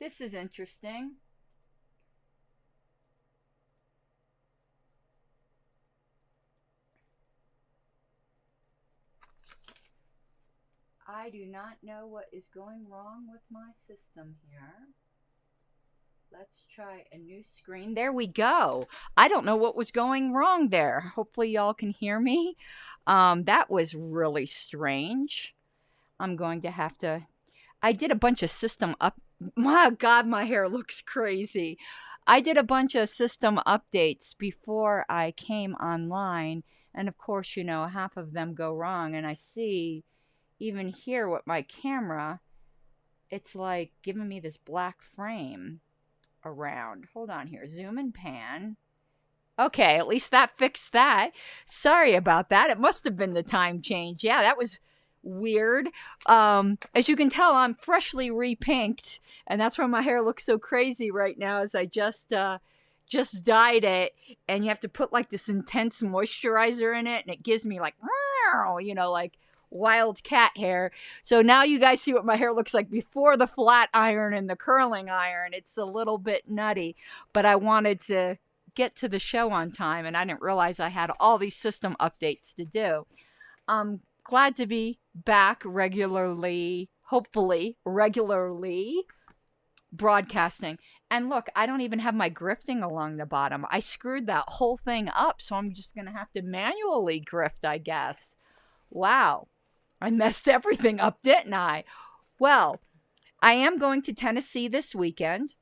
This is interesting. I do not know what is going wrong with my system here. Let's try a new screen. There we go. I don't know what was going wrong there. Hopefully y'all can hear me. That was really strange. I'm going to have to... I did a bunch of system up... My God, my hair looks crazy. I did a bunch of system updates before I came online. And of course, you know, half of them go wrong. And I see even here with my camera, it's like giving me this black frame around. Hold on here. Zoom and pan. Okay, at least that fixed that. Sorry about that. It must have been the time change. Yeah, that was weird. As you can tell, I'm freshly repinked, and that's why my hair looks so crazy right now, as I just dyed it, and you have to put like this intense moisturizer in it, and it gives me like, you know, like wild cat hair. So now you guys see what my hair looks like before the flat iron and the curling iron. It's a little bit nutty, but I wanted to get to the show on time, and I didn't realize I had all these system updates to do. I'm glad to be back regularly, hopefully regularly broadcasting. And look, I don't even have my grifting along the bottom. I screwed that whole thing up, so I'm just going to have to manually grift, I guess. Wow. I messed everything up, didn't I? Well, I am going to Tennessee this weekend.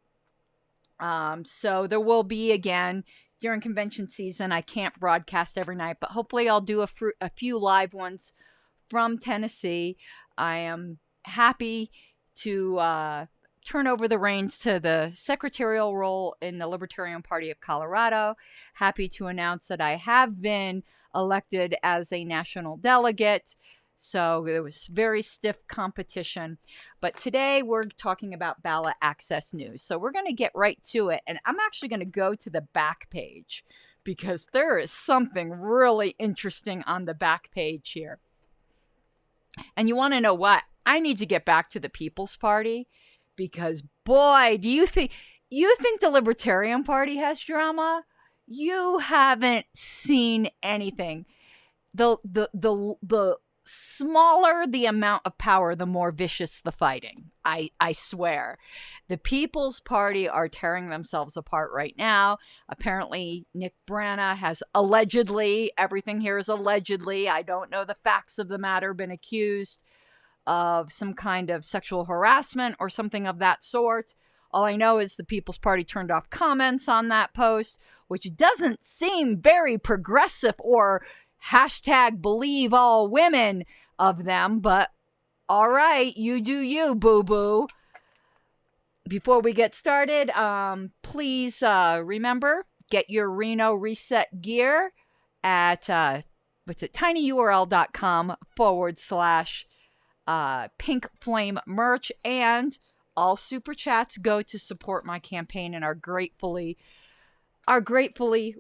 So there will be, again, during convention season, I can't broadcast every night, but hopefully I'll do a few live ones from Tennessee. I am happy to turn over the reins to the secretarial role in the Libertarian Party of Colorado. Happy to announce that I have been elected as a national delegate. So it was very stiff competition. But today we're talking about ballot access news. So we're going to get right to it. And I'm actually going to go to the back page because there is something really interesting on the back page here. And you want to know what? I need to get back to the People's Party because, boy, do you think the Libertarian Party has drama? You haven't seen anything. The smaller the amount of power, the more vicious the fighting. I swear. The People's Party are tearing themselves apart right now. Apparently, Nick Brana has allegedly, everything here is allegedly, I don't know the facts of the matter, been accused of some kind of sexual harassment or something of that sort. All I know is the People's Party turned off comments on that post, which doesn't seem very progressive or hashtag believe all women of them, but all right, you do you, boo-boo. Before we get started, please remember, get your Reno Reset gear at, tinyurl.com/Pink Flame merch, and all super chats go to support my campaign and are gratefully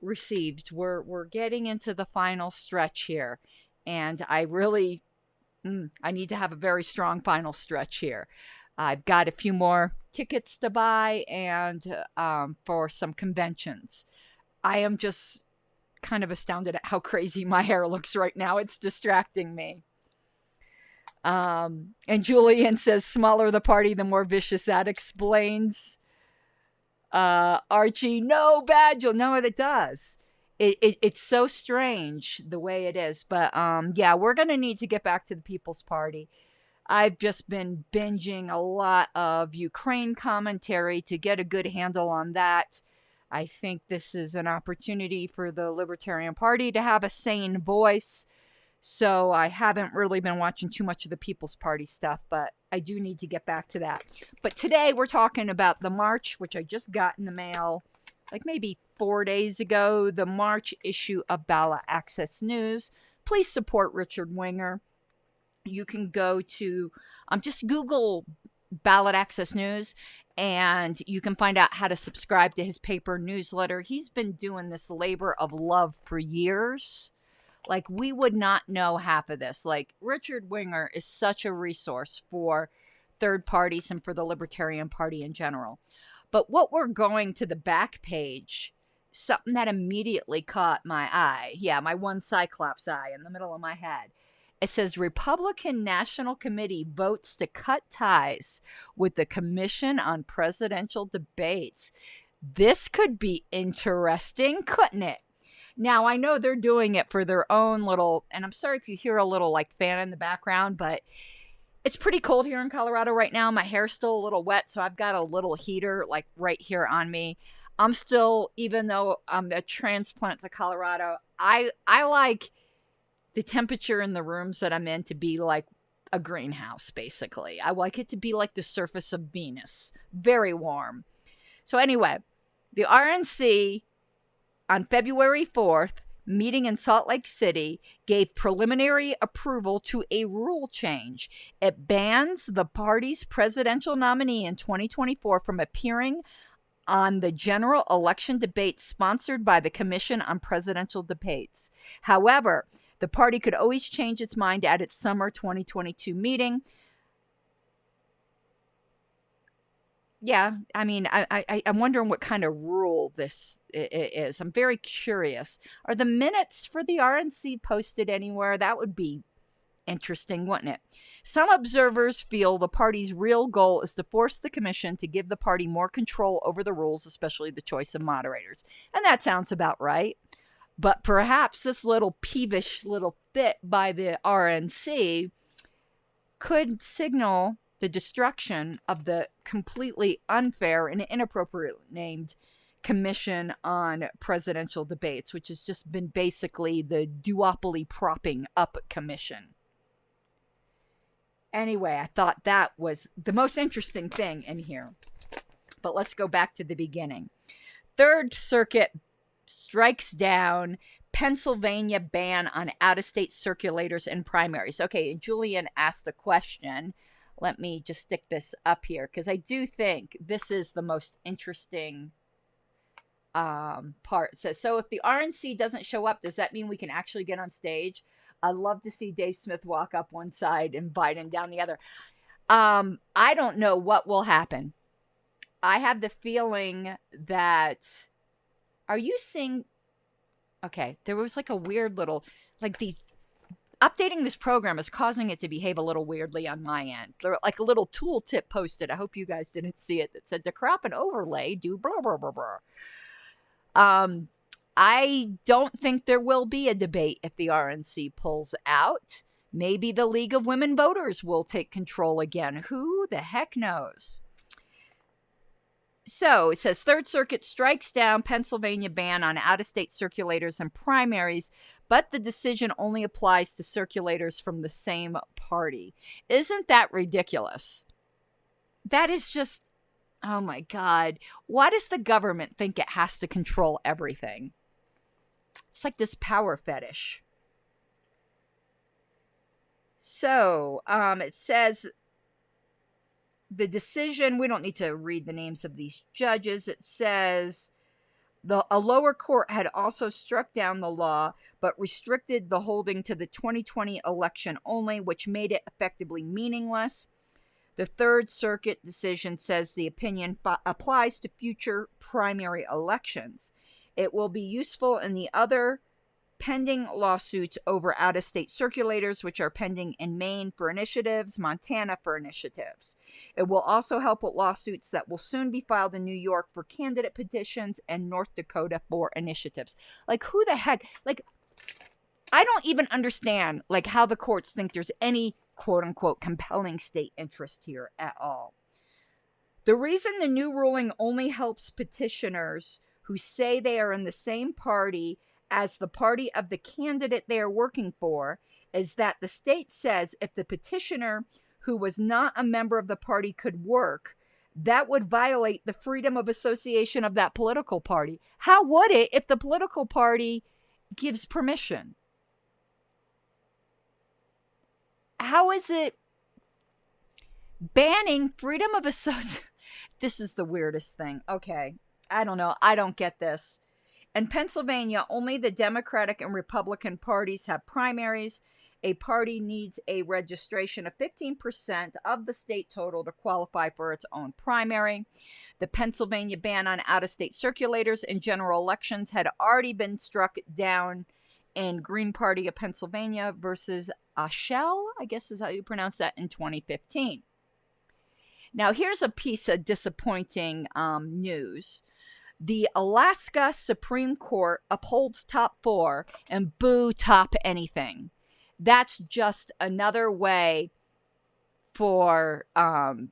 received. We're getting into the final stretch here, and I really I need to have a very strong final stretch here. I've got a few more tickets to buy and for some conventions. I am just kind of astounded at how crazy my hair looks right now. It's distracting me. And Julian says, smaller the party, the more vicious. That explains. Archie, no, Badgel. No, it does. It's so strange the way it is. But yeah, we're going to need to get back to the People's Party. I've just been binging a lot of Ukraine commentary to get a good handle on that. I think this is an opportunity for the Libertarian Party to have a sane voice. So I haven't really been watching too much of the People's Party stuff, but I do need to get back to that. But today we're talking about the March, which I just got in the mail like maybe 4 days ago, the March issue of Ballot Access News. Please support Richard Winger. You can go to, just Google Ballot Access News, and you can find out how to subscribe to his paper newsletter. He's been doing this labor of love for years. Like, we would not know half of this. Like, Richard Winger is such a resource for third parties and for the Libertarian Party in general. But what we're going to the back page, something that immediately caught my eye. Yeah, my one Cyclops eye in the middle of my head. It says Republican National Committee votes to cut ties with the Commission on Presidential Debates. This could be interesting, couldn't it? Now, I know they're doing it for their own little, and I'm sorry if you hear a little like fan in the background, but it's pretty cold here in Colorado right now. My hair's still a little wet, so I've got a little heater like right here on me. I'm still, even though I'm a transplant to Colorado, I like the temperature in the rooms that I'm in to be like a greenhouse, basically. I like it to be like the surface of Venus. Very warm. So anyway, the RNC on February 4th, meeting in Salt Lake City, gave preliminary approval to a rule change. It bans the party's presidential nominee in 2024 from appearing on the general election debate sponsored by the Commission on Presidential Debates. However, the party could always change its mind at its summer 2022 meeting. Yeah, I mean, I'm wondering what kind of rule this is. I'm very curious. Are the minutes for the RNC posted anywhere? That would be interesting, wouldn't it? Some observers feel the party's real goal is to force the commission to give the party more control over the rules, especially the choice of moderators. And that sounds about right. But perhaps this little peevish little fit by the RNC could signal the destruction of the completely unfair and inappropriately named Commission on Presidential Debates, which has just been basically the duopoly propping up commission. Anyway, I thought that was the most interesting thing in here. But let's go back to the beginning. Third Circuit strikes down Pennsylvania ban on out-of-state circulators and primaries. Okay, and Julian asked a question. Let me just stick this up here because I do think this is the most interesting part. So if the RNC doesn't show up, does that mean we can actually get on stage? I'd love to see Dave Smith walk up one side and Biden down the other. I don't know what will happen. I have the feeling that... Are you seeing... Okay, there was like a weird little... Like these... Updating this program is causing it to behave a little weirdly on my end. There like a little tooltip posted. I hope you guys didn't see it. That said, to crop an overlay, do blah, blah, blah, blah. I don't think there will be a debate if the RNC pulls out. Maybe the League of Women Voters will take control again. Who the heck knows? So it says Third Circuit strikes down Pennsylvania ban on out-of-state circulators and primaries, but the decision only applies to circulators from the same party. Isn't that ridiculous? That is just, oh my God. Why does the government think it has to control everything? It's like this power fetish. So it says... The decision, we don't need to read the names of these judges. It says a lower court had also struck down the law, but restricted the holding to the 2020 election only, which made it effectively meaningless. The Third Circuit decision says the opinion applies to future primary elections. It will be useful in the other pending lawsuits over out-of-state circulators, which are pending in Maine for initiatives, Montana for initiatives. It will also help with lawsuits that will soon be filed in New York for candidate petitions and North Dakota for initiatives. Like, who the heck? Like, I don't even understand, like, how the courts think there's any quote-unquote compelling state interest here at all. The reason the new ruling only helps petitioners who say they are in the same party as the party of the candidate they are working for is that the state says if the petitioner who was not a member of the party could work, that would violate the freedom of association of that political party. How would it if the political party gives permission? How is it banning freedom of association? This is the weirdest thing. Okay, I don't know. I don't get this. In Pennsylvania, only the Democratic and Republican parties have primaries, a party needs a registration of 15% of the state total to qualify for its own primary. The Pennsylvania ban on out-of-state circulators in general elections had already been struck down in Green Party of Pennsylvania versus Ashell, I guess is how you pronounce that, in 2015. Now, here's a piece of disappointing news. The Alaska Supreme Court upholds top 4 and boo top anything. That's just another way for the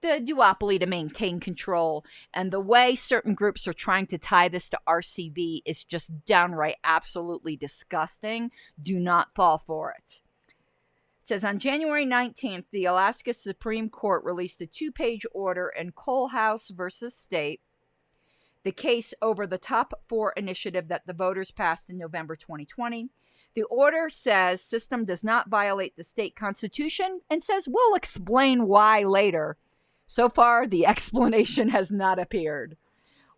duopoly to maintain control. And the way certain groups are trying to tie this to RCV is just downright absolutely disgusting. Do not fall for it. It says on January 19th, the Alaska Supreme Court released a 2-page order in Coalhouse versus State, the case over the Top 4 initiative that the voters passed in November 2020. The order says system does not violate the state constitution and says we'll explain why later. So far, the explanation has not appeared.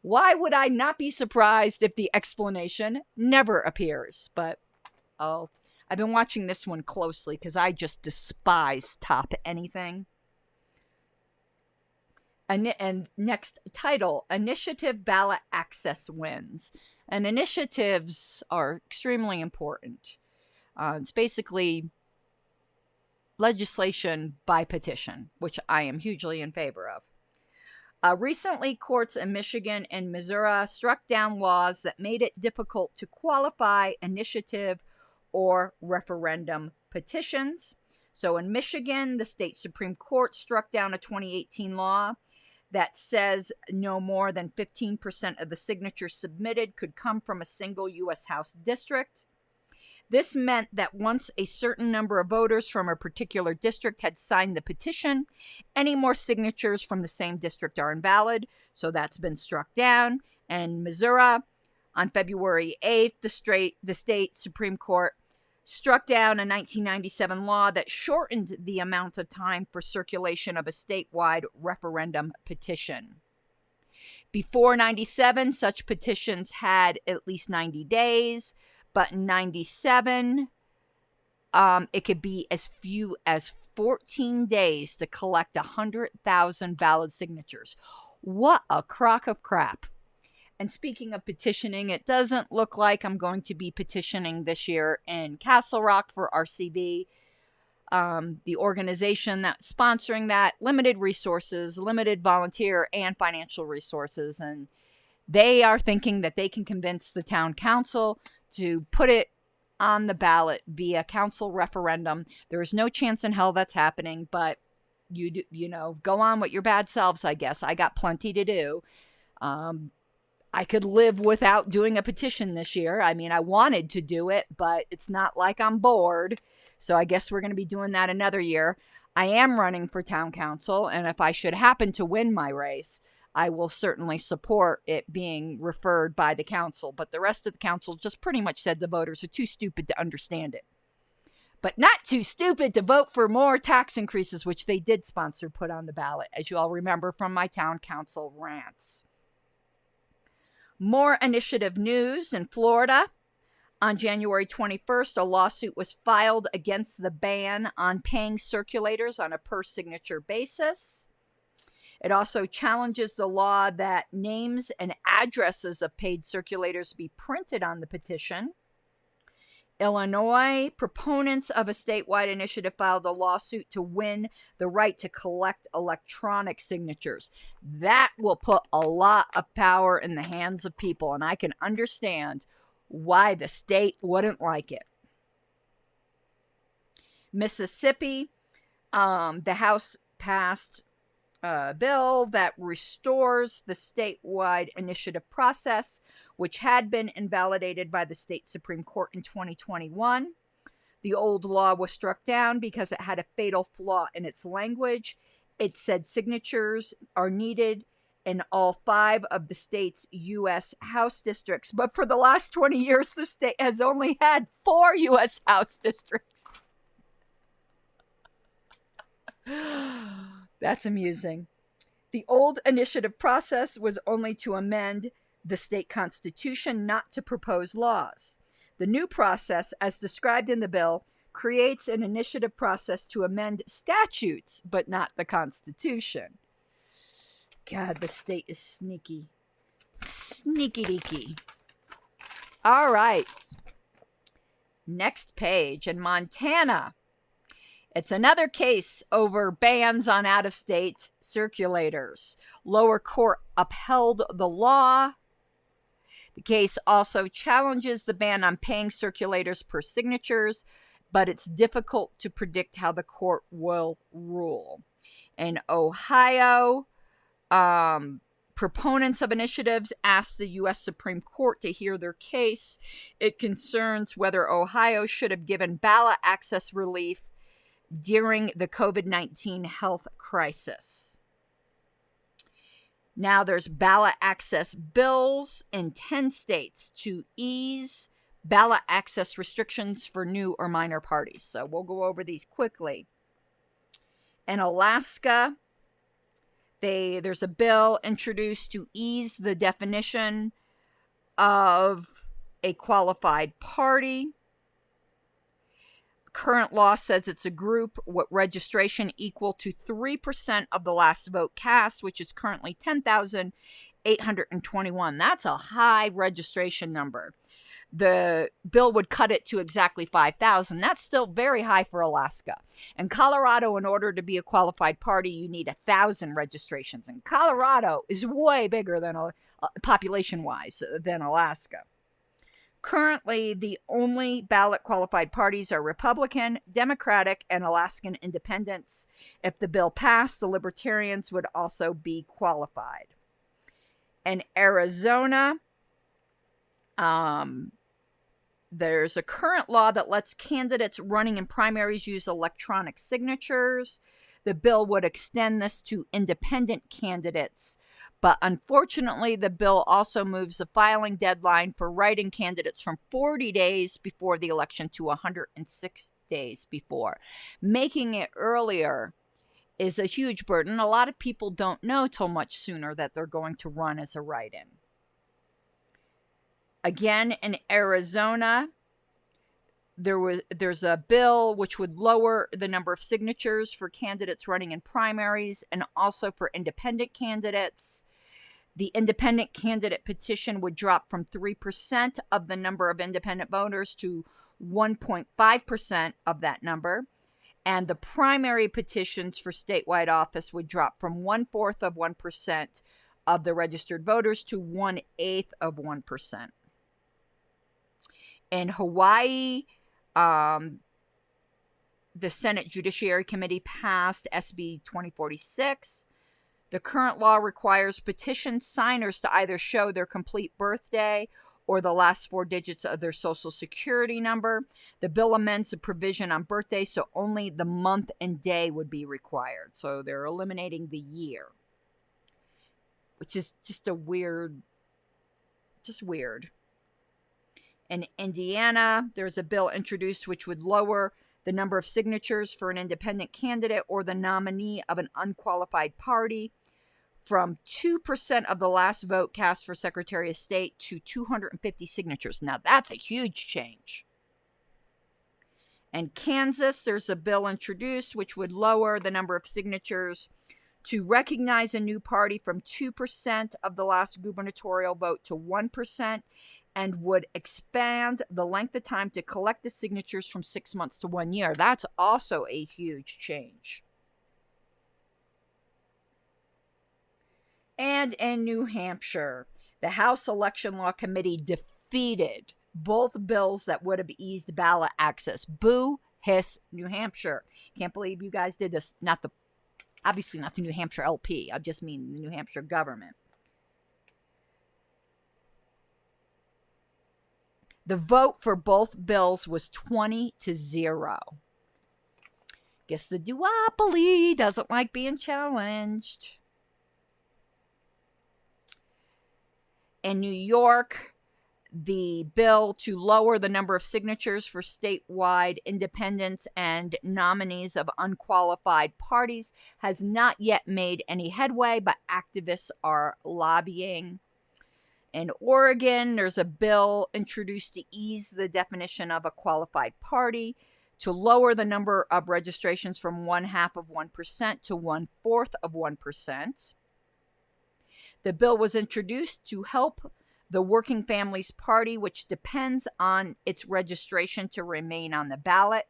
Why would I not be surprised if the explanation never appears? But I've been watching this one closely because I just despise top anything. And next title, Initiative Ballot Access Wins. And initiatives are extremely important. It's basically legislation by petition, which I am hugely in favor of. Recently, courts in Michigan and Missouri struck down laws that made it difficult to qualify initiative or referendum petitions. So in Michigan, the state Supreme Court struck down a 2018 law that says no more than 15% of the signatures submitted could come from a single U.S. House district. This meant that once a certain number of voters from a particular district had signed the petition, any more signatures from the same district are invalid. So that's been struck down. And Missouri, on February 8th, the state Supreme Court struck down a 1997 law that shortened the amount of time for circulation of a statewide referendum petition. Before 97, such petitions had at least 90 days, but in 97, it could be as few as 14 days to collect 100,000 valid signatures. What a crock of crap. And speaking of petitioning, it doesn't look like I'm going to be petitioning this year in Castle Rock for RCV. The organization that's sponsoring that, limited resources, limited volunteer and financial resources. And they are thinking that they can convince the town council to put it on the ballot via council referendum. There is no chance in hell that's happening, but you know, go on with your bad selves, I guess. I got plenty to do. I could live without doing a petition this year. I mean, I wanted to do it, but it's not like I'm bored. So I guess we're going to be doing that another year. I am running for town council, and if I should happen to win my race, I will certainly support it being referred by the council. But the rest of the council just pretty much said the voters are too stupid to understand it. But not too stupid to vote for more tax increases, which they did sponsor, put on the ballot, as you all remember from my town council rants. More initiative news in Florida. On January 21st, a lawsuit was filed against the ban on paying circulators on a per-signature basis. It also challenges the law that names and addresses of paid circulators be printed on the petition. Illinois, proponents of a statewide initiative filed a lawsuit to win the right to collect electronic signatures. That will put a lot of power in the hands of people, and I can understand why the state wouldn't like it. Mississippi, the House passed a bill that restores the statewide initiative process, which had been invalidated by the state Supreme Court in 2021. The old law was struck down because it had a fatal flaw in its language. It said signatures are needed in all 5 of the state's U.S. House districts. But for the last 20 years, the state has only had 4 U.S. House districts. That's amusing. The old initiative process was only to amend the state constitution, not to propose laws. The new process, as described in the bill, creates an initiative process to amend statutes, but not the Constitution. God, the state is sneaky. Sneaky deaky. All right. Next page. In Montana, it's another case over bans on out-of-state circulators. Lower court upheld the law. The case also challenges the ban on paying circulators per signatures, but it's difficult to predict how the court will rule. In Ohio, proponents of initiatives asked the U.S. Supreme Court to hear their case. It concerns whether Ohio should have given ballot access relief during the COVID-19 health crisis. Now there's ballot access bills in 10 states to ease ballot access restrictions for new or minor parties. So we'll go over these quickly. In Alaska, there's a bill introduced to ease the definition of a qualified party. Current law says it's a group with registration equal to 3% of the last vote cast, which is currently 10,821. That's a high registration number. The bill would cut it to exactly 5,000. That's still very high for Alaska. In Colorado, in order to be a qualified party, you need 1,000 registrations. And Colorado is way bigger than population-wise than Alaska. Currently, the only ballot qualified parties are Republican, Democratic, and Alaskan Independents. If the bill passed, the Libertarians would also be qualified. In Arizona, there's a current law that lets candidates running in primaries use electronic signatures. The bill would extend this to independent candidates. But unfortunately, the bill also moves the filing deadline for write-in candidates from 40 days before the election to 106 days before. Making it earlier is a huge burden. A lot of people don't know till much sooner that they're going to run as a write-in. Again, in Arizona, there's a bill which would lower the number of signatures for candidates running in primaries and also for independent candidates. The independent candidate petition would drop from 3% of the number of independent voters to 1.5% of that number. And the primary petitions for statewide office would drop from 1/4 of 1% of the registered voters to 1/8 of 1%. In Hawaii, the Senate Judiciary Committee passed SB 2046. The current law requires petition signers to either show their complete birthday or the last 4 digits of their social security number. The bill amends the provision on birthday, so only the month and day would be required. So they're eliminating the year, which is just weird. In Indiana, there's a bill introduced which would lower the number of signatures for an independent candidate or the nominee of an unqualified party from 2% of the last vote cast for Secretary of State to 250 signatures. Now, that's a huge change. In Kansas, there's a bill introduced which would lower the number of signatures to recognize a new party from 2% of the last gubernatorial vote to 1%, and would expand the length of time to collect the signatures from 6 months to 1 year. That's also a huge change. And in New Hampshire, the House Election Law Committee defeated both bills that would have eased ballot access. Boo, hiss, New Hampshire. Can't believe you guys did this. Obviously not the New Hampshire LP. I just mean the New Hampshire government. The vote for both bills was 20-0. Guess the duopoly doesn't like being challenged. In New York, the bill to lower the number of signatures for statewide independents and nominees of unqualified parties has not yet made any headway, but activists are lobbying. In Oregon, there's a bill introduced to ease the definition of a qualified party to lower the number of registrations from 0.5% to 1/4%. The bill was introduced to help the Working Families Party, which depends on its registration to remain on the ballot.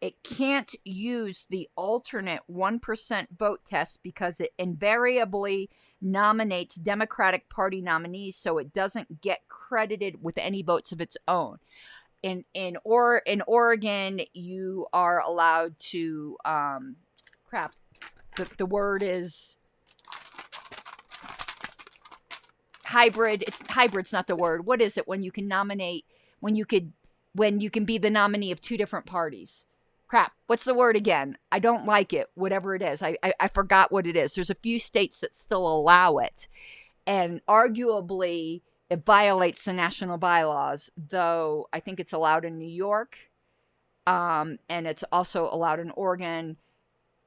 It can't use the alternate 1% vote test because it invariably nominates Democratic Party nominees, so it doesn't get credited with any votes of its own. In Oregon, you are allowed to the word is hybrid. Hybrid's not the word. What is it when you can nominate when you can be the nominee of two different parties? What's the word again? I don't like it. Whatever it is, I forgot what it is. There's a few states that still allow it, and arguably it violates the national bylaws, though I think it's allowed in New York, and it's also allowed in Oregon.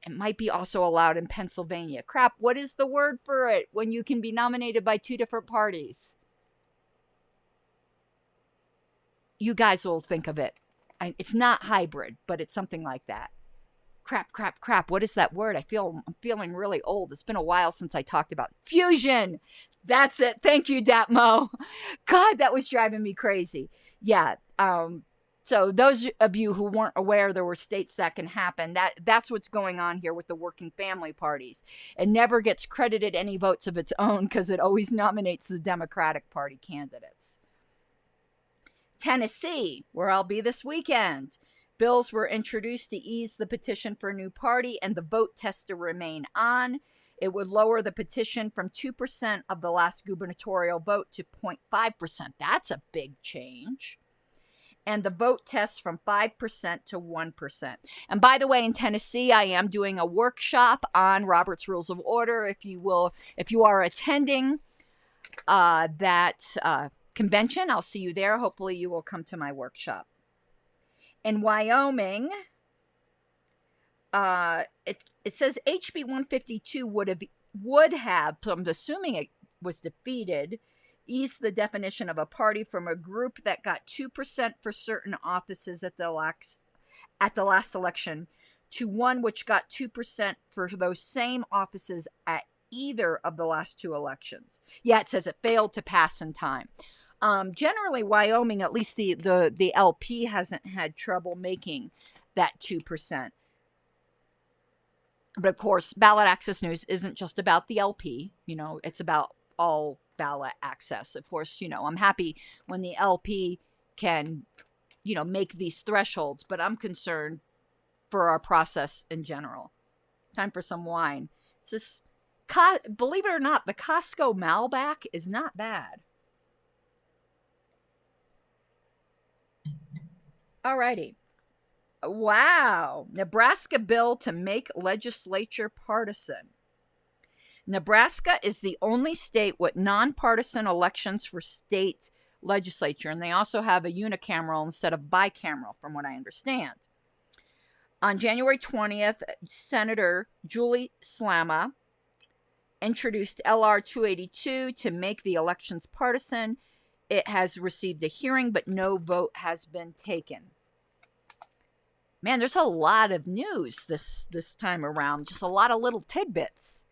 It might be also allowed in Pennsylvania. What is the word for it when you can be nominated by two different parties? You guys will think of it. It's not hybrid, but it's something like that. What is that word? I'm feeling really old. It's been a while since I talked about fusion. That's it. Thank you, Datmo. God, that was driving me crazy. Yeah. So those of you who weren't aware there were states that can happen, that's what's going on here with the working family parties. It never gets credited any votes of its own because it always nominates the Democratic Party candidates. Tennessee, where I'll be this weekend. Bills were introduced to ease the petition for a new party and the vote test to remain on. It would lower the petition from 2% of the last gubernatorial vote to 0.5%. That's a big change. And the vote test from 5% to 1%. And by the way, in Tennessee, I am doing a workshop on Robert's Rules of Order. If you are attending that convention, I'll see you there. Hopefully you will come to my workshop. In Wyoming, it says HB 152 would have, so I'm assuming it was defeated, eased the definition of a party from a group that got 2% for certain offices at the last election to one which got 2% for those same offices at either of the last two elections. Yeah, it says it failed to pass in time. Generally, Wyoming, at least the LP hasn't had trouble making that 2%. But of course, Ballot Access News isn't just about the LP. It's about all ballot access. Of course, I'm happy when the LP can, make these thresholds, but I'm concerned for our process in general. Time for some wine. It's just, believe it or not, the Costco Malbec is not bad. Alrighty. Wow. Nebraska bill to make legislature partisan. Nebraska is the only state with nonpartisan elections for state legislature, and they also have a unicameral instead of bicameral, from what I understand. On January 20th, Senator Julie Slama introduced LR 282 to make the elections partisan. It has received a hearing, but no vote has been taken. Man, there's a lot of news this time around. Just a lot of little tidbits.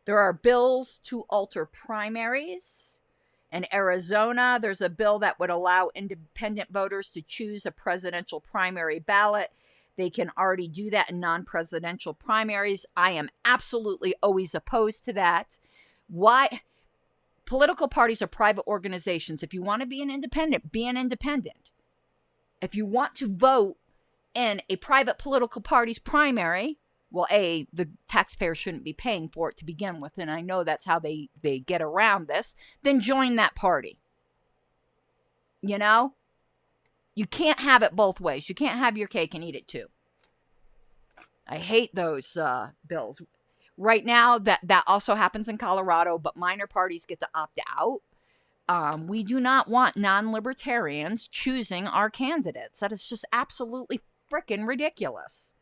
There are bills to alter primaries. In Arizona, there's a bill that would allow independent voters to choose a presidential primary ballot. They can already do that in non-presidential primaries. I am absolutely always opposed to that. Why? Political parties are private organizations. If you want to be an independent, be an independent. If you want to vote in a private political party's primary, well, the taxpayer shouldn't be paying for it to begin with, and I know that's how they get around this, then join that party. You can't have it both ways. You can't have your cake and eat it too. I hate those bills. Right now, that also happens in Colorado, but minor parties get to opt out. We do not want non-libertarians choosing our candidates. That is just absolutely freaking ridiculous.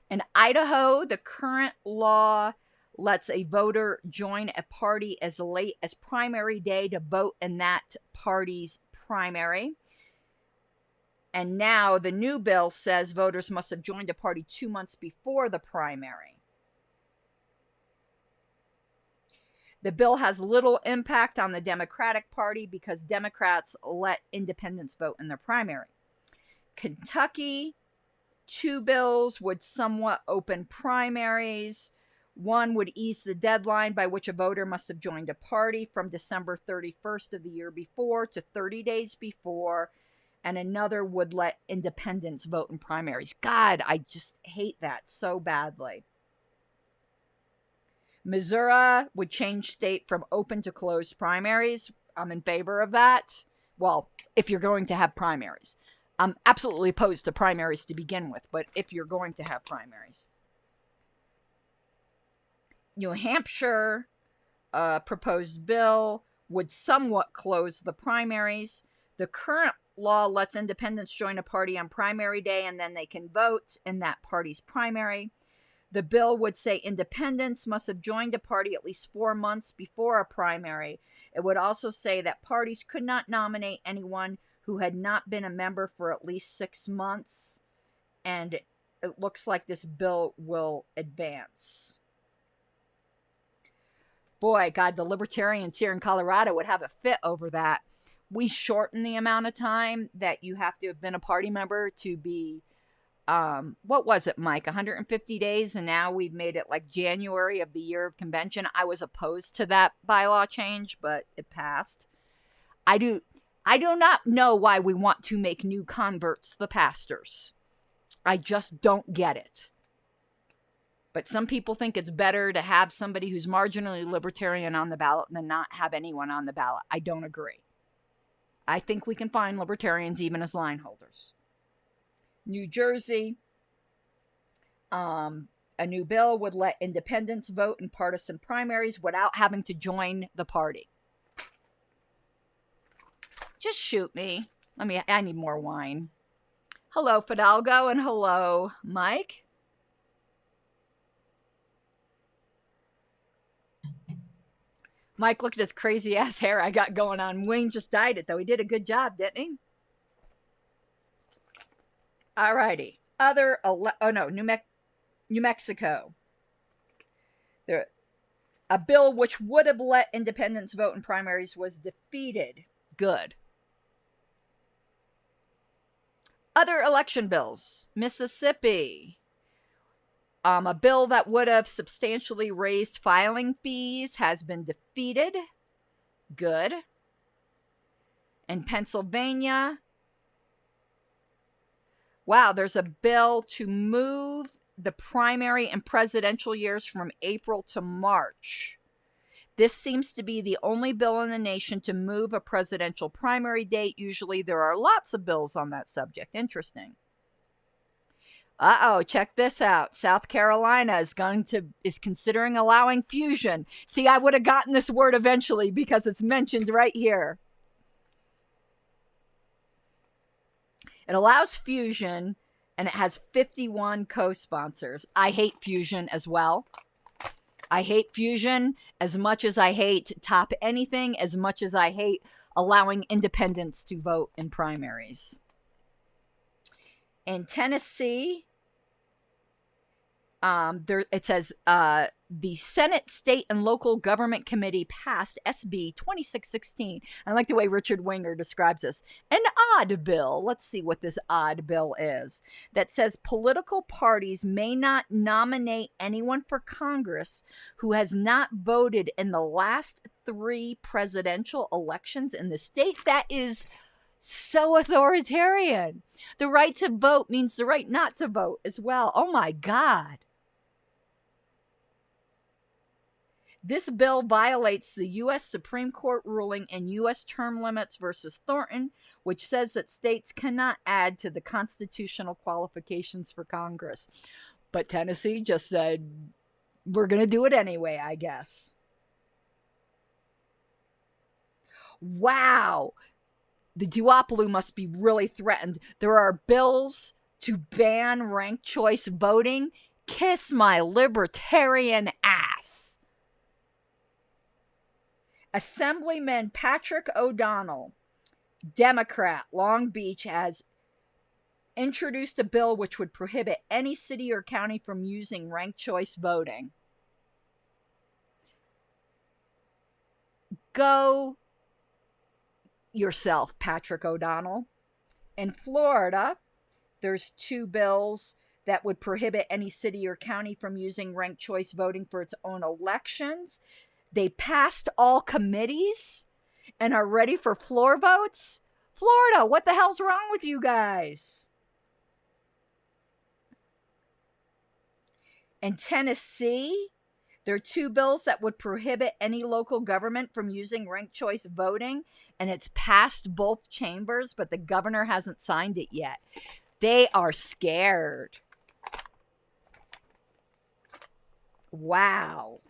In Idaho, the current law lets a voter join a party as late as primary day to vote in that party's primary. And now the new bill says voters must have joined a party 2 months before the primary. The bill has little impact on the Democratic Party because Democrats let independents vote in their primary. Kentucky, 2 bills would somewhat open primaries. One would ease the deadline by which a voter must have joined a party from December 31st of the year before to 30 days before. And another would let independents vote in primaries. God, I just hate that so badly. Missouri would change state from open to closed primaries. I'm in favor of that. Well, if you're going to have primaries. I'm absolutely opposed to primaries to begin with, but if you're going to have primaries. New Hampshire, proposed bill would somewhat close the primaries. The current law lets independents join a party on primary day and then they can vote in that party's primary. The bill would say independents must have joined a party at least 4 months before a primary. It would also say that parties could not nominate anyone who had not been a member for at least 6 months. And it looks like this bill will advance. Boy, God, the Libertarians here in Colorado would have a fit over that. We shorten the amount of time that you have to have been a party member to be, what was it, Mike? 150 days, and now we've made it like January of the year of convention. I was opposed to that bylaw change, but it passed. I do not know why we want to make new converts the pastors. I just don't get it. But some people think it's better to have somebody who's marginally libertarian on the ballot than not have anyone on the ballot. I don't agree. I think we can find libertarians even as line holders. New Jersey, a new bill would let independents vote in partisan primaries without having to join the party. Just shoot me. I need more wine. Hello, Fidalgo, and hello, Mike. Mike, look at this crazy ass hair I got going on. Wayne just dyed it, though. He did a good job, didn't he? Alrighty. New Mexico. A bill which would have let independents vote in primaries was defeated. Good. Other election bills. Mississippi. A bill that would have substantially raised filing fees has been defeated. Good. In Pennsylvania, wow, there's a bill to move the primary and presidential years from April to March. This seems to be the only bill in the nation to move a presidential primary date. Usually there are lots of bills on that subject. Interesting. Check this out. South Carolina is considering allowing fusion. See, I would have gotten this word eventually because it's mentioned right here. It allows fusion, and it has 51 co-sponsors. I hate fusion as well. I hate fusion as much as I hate top anything, as much as I hate allowing independents to vote in primaries. In Tennessee, it says the Senate, State, and Local Government Committee passed SB 2616. I like the way Richard Winger describes this. An odd bill. Let's see what this odd bill is. That says political parties may not nominate anyone for Congress who has not voted in the last 3 presidential elections in the state. That is so authoritarian. The right to vote means the right not to vote as well. Oh my God. This bill violates the U.S. Supreme Court ruling in U.S. Term Limits versus Thornton, which says that states cannot add to the constitutional qualifications for Congress. But Tennessee just said, we're going to do it anyway, I guess. Wow. The duopoly must be really threatened. There are bills to ban ranked choice voting. Kiss my libertarian ass. Assemblyman Patrick O'Donnell, Democrat, Long Beach, has introduced a bill which would prohibit any city or county from using ranked choice voting. Go yourself, Patrick O'Donnell. In Florida, there's 2 bills that would prohibit any city or county from using ranked choice voting for its own elections. They passed all committees and are ready for floor votes. Florida, what the hell's wrong with you guys? In Tennessee, there are 2 bills that would prohibit any local government from using ranked choice voting, and it's passed both chambers, but the governor hasn't signed it yet. They are scared. Wow.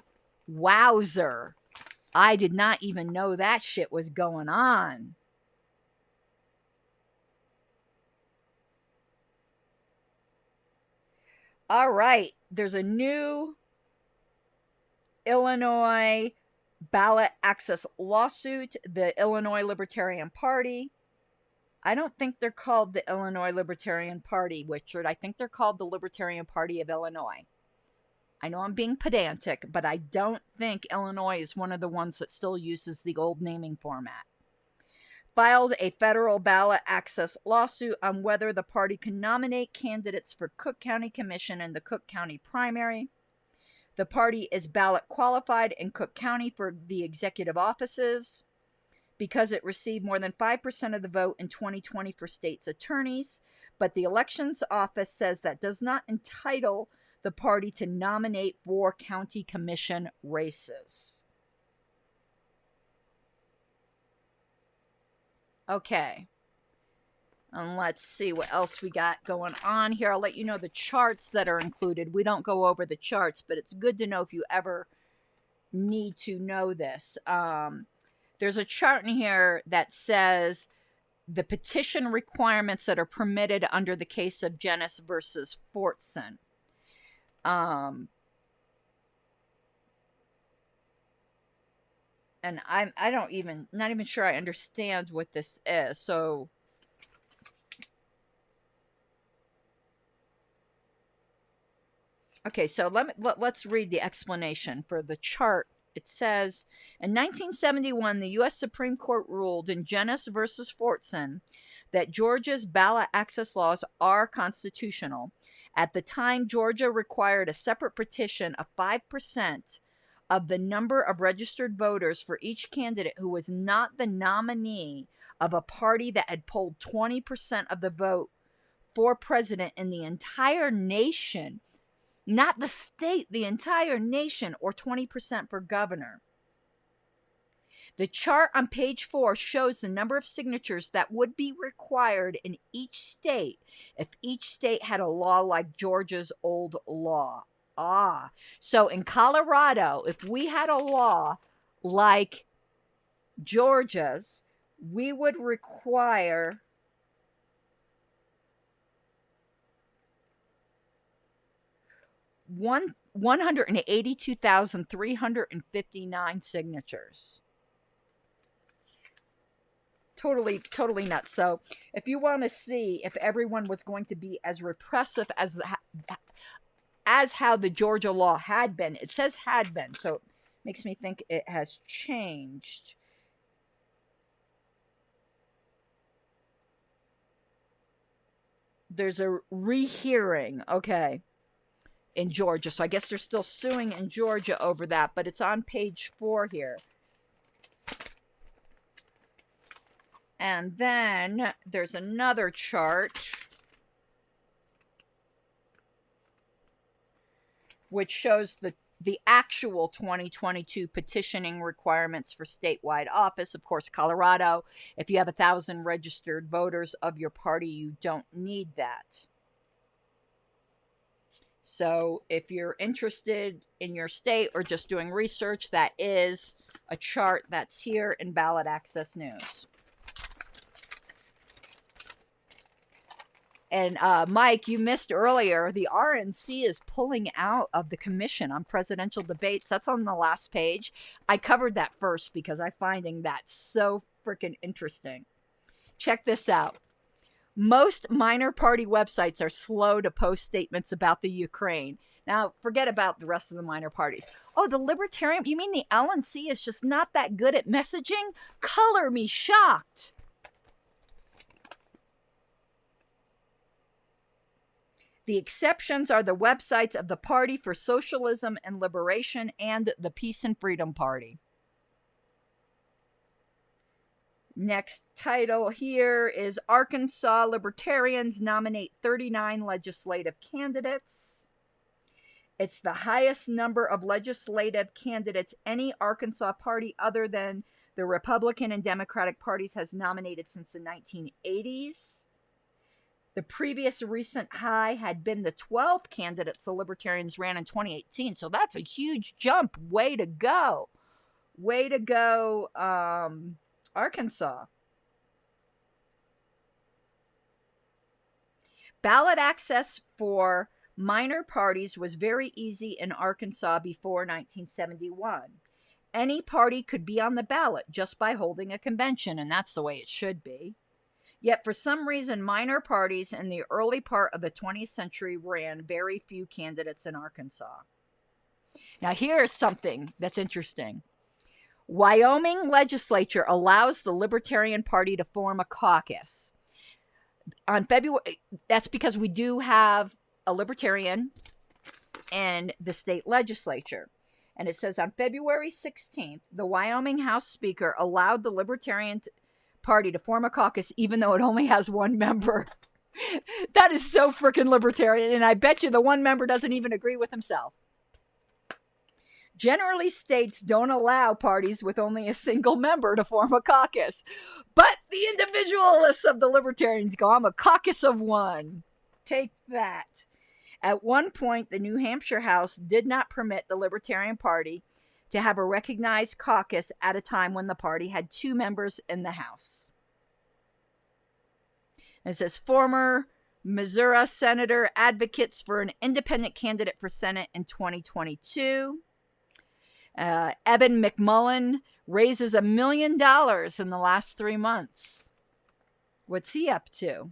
Wowzer. I did not even know that shit was going on. All right. There's a new Illinois ballot access lawsuit. The Illinois Libertarian Party. I don't think they're called the Illinois Libertarian Party, Richard. I think they're called the Libertarian Party of Illinois. I know I'm being pedantic, but I don't think Illinois is one of the ones that still uses the old naming format. Filed a federal ballot access lawsuit on whether the party can nominate candidates for Cook County Commission and the Cook County primary. The party is ballot qualified in Cook County for the executive offices because it received more than 5% of the vote in 2020 for state's attorneys, but the elections office says that does not entitle the party to nominate for county commission races. Okay. And let's see what else we got going on here. I'll let you know the charts that are included. We don't go over the charts, but it's good to know if you ever need to know this. There's a chart in here that says the petition requirements that are permitted under the case of Jenness versus Fortson. And I don't even, not even sure I understand what this is. So okay, so let's read the explanation for the chart. It says, in 1971, the U.S. Supreme Court ruled in Jenness versus Fortson that Georgia's ballot access laws are constitutional. At the time, Georgia required a separate petition of 5% of the number of registered voters for each candidate who was not the nominee of a party that had polled 20% of the vote for president in the entire nation. Not the state, the entire nation, or 20% for governor. The chart on page 4 shows the number of signatures that would be required in each state if each state had a law like Georgia's old law. So in Colorado, if we had a law like Georgia's, we would require 182,359 signatures. Totally nuts. So if you want to see if everyone was going to be as repressive as how the Georgia law had been, it says had been, so it makes me think it has changed. There's a rehearing, okay, in Georgia. So I guess they're still suing in Georgia over that, but it's on page 4 here. And then there's another chart which shows the actual 2022 petitioning requirements for statewide office. Of course, Colorado, if you have 1,000 registered voters of your party, you don't need that. So if you're interested in your state or just doing research, that is a chart that's here in Ballot Access News. And Mike, you missed earlier, the RNC is pulling out of the Commission on Presidential Debates. That's on the last page. I covered that first because I'm finding that so freaking interesting. Check this out. Most minor party websites are slow to post statements about the Ukraine. Now, forget about the rest of the minor parties. Oh, the Libertarian, you mean the LNC is just not that good at messaging? Color me shocked. The exceptions are the websites of the Party for Socialism and Liberation and the Peace and Freedom Party. Next title here is Arkansas Libertarians nominate 39 legislative candidates. It's the highest number of legislative candidates any Arkansas party other than the Republican and Democratic parties has nominated since the 1980s. The previous recent high had been the 12 candidates the Libertarians ran in 2018. So that's a huge jump. Way to go. Way to go, Arkansas. Ballot access for minor parties was very easy in Arkansas before 1971. Any party could be on the ballot just by holding a convention, and that's the way it should be. Yet for some reason, minor parties in the early part of the 20th century ran very few candidates in Arkansas. Now here's something that's interesting. Wyoming legislature allows the Libertarian Party to form a caucus. On February, that's because we do have a Libertarian in the state legislature. And it says on February 16th, the Wyoming House Speaker allowed the Libertarian Party to form a caucus even though it only has one member. That is so freaking libertarian, and I bet you the one member doesn't even agree with himself. Generally, states don't allow parties with only a single member to form a caucus. But the individualists of the Libertarians go, I'm a caucus of one. Take that. At one point, the New Hampshire House did not permit the Libertarian Party to have a recognized caucus at a time when the party had 2 members in the House. And it says, former Missouri Senator advocates for an independent candidate for Senate in 2022. Evan McMullen raises $1 million in the last 3 months. What's he up to?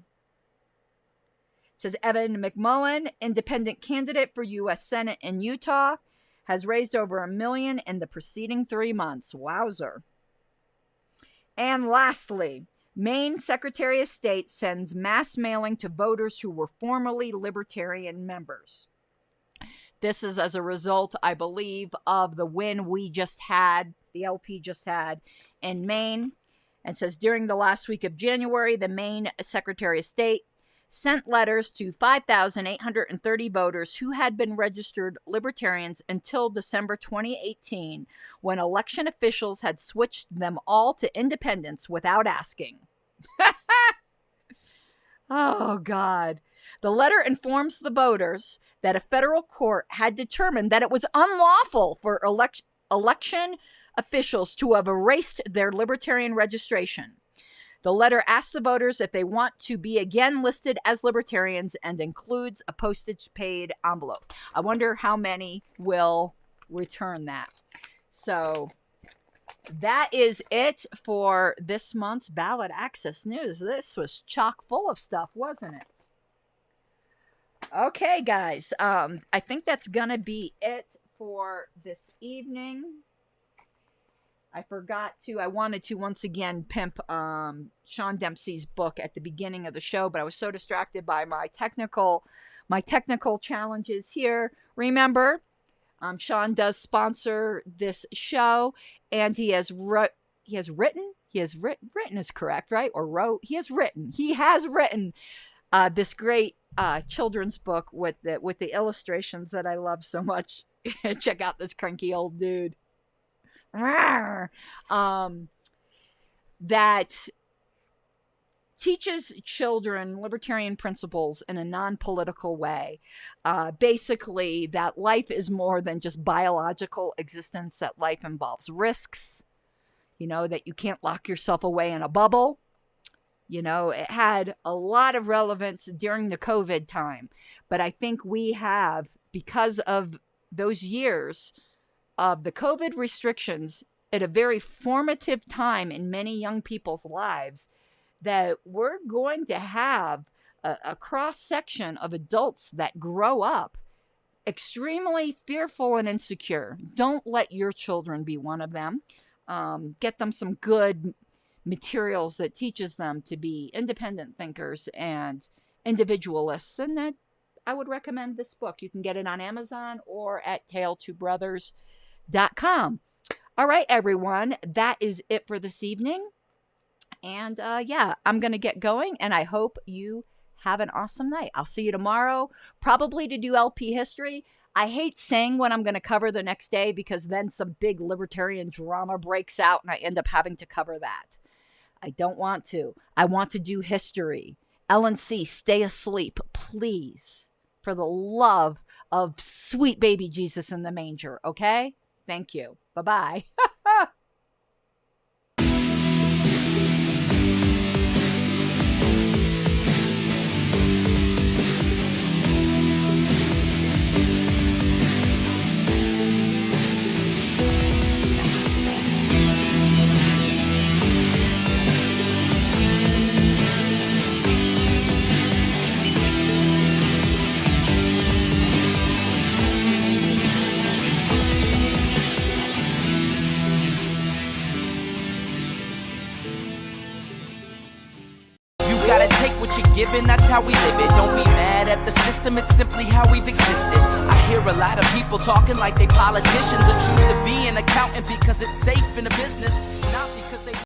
It says Evan McMullen, independent candidate for U.S. Senate in Utah, has raised over $1 million in the preceding 3 months. Wowzer. And lastly, Maine Secretary of State sends mass mailing to voters who were formerly Libertarian members. This is as a result, I believe, of the win we just had, the LP just had in Maine. And says during the last week of January, the Maine Secretary of State sent letters to 5,830 voters who had been registered Libertarians until December 2018, when election officials had switched them all to independents without asking. Oh, God. The letter informs the voters that a federal court had determined that it was unlawful for election officials to have erased their Libertarian registration. The letter asks the voters if they want to be again listed as Libertarians and includes a postage-paid envelope. I wonder how many will return that. So that is it for this month's Ballot Access News. This was chock full of stuff, wasn't it? Okay, guys. I think that's going to be it for this evening. I wanted to once again pimp Sean Dempsey's book at the beginning of the show, but I was so distracted by my technical challenges here. Remember, Sean does sponsor this show, and he has written is correct, right? Or wrote. He has written this great children's book with the illustrations that I love so much. Check out this cranky old dude. That teaches children libertarian principles in a non-political way. Basically, that life is more than just biological existence, that life involves risks, that you can't lock yourself away in a bubble. It had a lot of relevance during the COVID time, but I think we have, because of those years of the COVID restrictions at a very formative time in many young people's lives, that we're going to have a cross section of adults that grow up extremely fearful and insecure. Don't let your children be one of them. Get them some good materials that teaches them to be independent thinkers and individualists. And that I would recommend this book. You can get it on Amazon or at tale2brothers.com. All right, everyone, that is it for this evening. And yeah, I'm going to get going, and I hope you have an awesome night. I'll see you tomorrow, probably to do LP history. I hate saying what I'm going to cover the next day because then some big libertarian drama breaks out and I end up having to cover that. I don't want to. I want to do history. LNC, stay asleep, please. For the love of sweet baby Jesus in the manger, okay? Thank you. Bye-bye. What you're given, that's how we live it. Don't be mad at the system, it's simply how we've existed. I hear a lot of people talking like they politicians and choose to be an accountant because it's safe in the business.